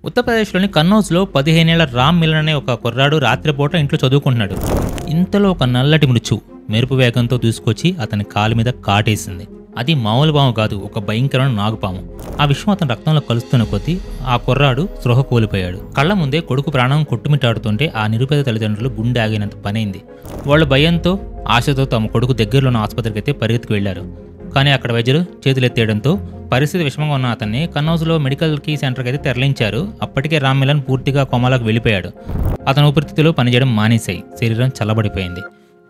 ఉత్తరప్రదేశ్లోని కన్నౌజ్లో 15 ఏళ్ల రామ్ మిలన్ అనే ఒక కుర్రాడు రాత్రిపూట ఇంట్లో చదువుకుంటున్నాడు. ఇంతలో ఒక నల్లటి మృత్యువు మెరుపు వేగంతో దూసుకొచ్చి అతని కాలు మీద కాటేసింది. అది మామూలు పాము కాదు, ఒక భయంకరమైన నాగుపాము. ఆ విషయం అతని రక్తంలో కలుస్తున్న కొద్దీ ఆ కుర్రాడు స్పృహ కోల్పోయాడు. కళ్ల ముందే కొడుకు ప్రాణం కొట్టుమిట్టాడుతుంటే ఆ నిరుపేద తల్లిదండ్రులు గుండె ఆగినంత పనైంది. వాళ్ళు భయంతో ఆశతో తమ కొడుకు దగ్గరలోని ఆసుపత్రికి అయితే పరిగెత్తుకు వెళ్లారు. కానీ అక్కడ వైద్యులు చేతులెత్తేయడంతో పరిస్థితి విషమంగా ఉన్న అతన్ని కన్నౌజ్లో మెడికల్ సెంటర్కి అయితే తరలించారు. అప్పటికే రామ్ మిలన్ పూర్తిగా కోమాలోకి వెళ్ళిపోయాడు. అతని ఊపిరితిత్తులు పనిచేయడం మానేశాయి, శరీరం చల్లబడిపోయింది.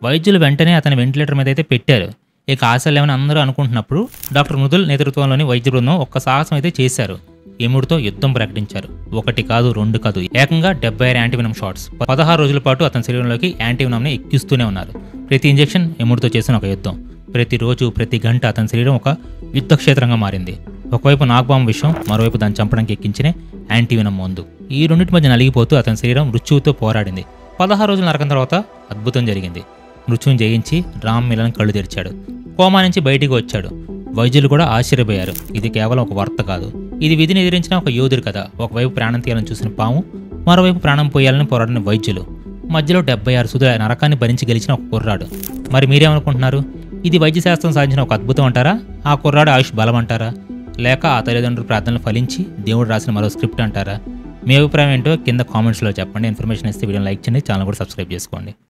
వైద్యులు వెంటనే అతని వెంటిలేటర్ మీద అయితే పెట్టారు. ఇక ఆశలేమని అందరూ అనుకుంటున్నప్పుడు డాక్టర్ మృదుల్ నేతృత్వంలోని వైద్య బృందం ఒక్క సాహసం అయితే చేశారు. యముడితో యుద్ధం ప్రకటించారు. 1 కాదు 2 కాదు, ఏకంగా 76 యాంటీవినం షాట్స్. 16 రోజుల పాటు అతని శరీరంలోకి యాంటీవినంని ఎక్కిస్తూనే ఉన్నారు. ప్రతి ఇంజెక్షన్ యముడితో చేసిన ఒక యుద్ధం. ప్రతిరోజు ప్రతి గంట అతని శరీరం ఒక యుద్ధ క్షేత్రంగా మారింది. ఒకవైపు నాగపాము విషయం, మరోవైపు దాన్ని చంపడానికి ఎక్కించిన యాంటీవినం మందు. ఈ రెండింటి మధ్య నలిగిపోతూ అతని శరీరం మృత్యువుతో పోరాడింది. 16 రోజుల నరకం తర్వాత అద్భుతం జరిగింది. మృత్యువుని జయించి రామ్ మిలన్ కళ్ళు తెరిచాడు. కోమా నుంచి బయటికి వచ్చాడు. వైద్యులు కూడా ఆశ్చర్యపోయారు. ఇది కేవలం ఒక వార్త కాదు, ఇది విధిని ఎదిరించిన ఒక యోధుడి కథ. ఒకవైపు ప్రాణం తీయాలని చూసిన పాము, మరోవైపు ప్రాణం పోయాలని పోరాడిన వైద్యులు, మధ్యలో 76 సుధుల నరకాన్ని భరించి గెలిచిన ఒక కుర్రాడు. మరి మీరేమనుకుంటున్నారు? ఇది వైద్యశాస్త్రం సాధించిన ఒక అద్భుతం అంటారా? ఆ కుర్రాడు ఆయుష్ బలం అంటారా? లేక ఆ తల్లిదండ్రుల ప్రార్థనలు ఫలించి దేవుడు రాసిన మరో స్క్రిప్ట్ అంటారా? మీ అభిప్రాయం ఏంటో కింద కామెంట్స్లో చెప్పండి. ఇన్ఫర్మేషన్ ఇస్తే వీడియోని లైక్ చేయండి, ఛానల్ కూడా సబ్స్క్రైబ్ చేసుకోండి.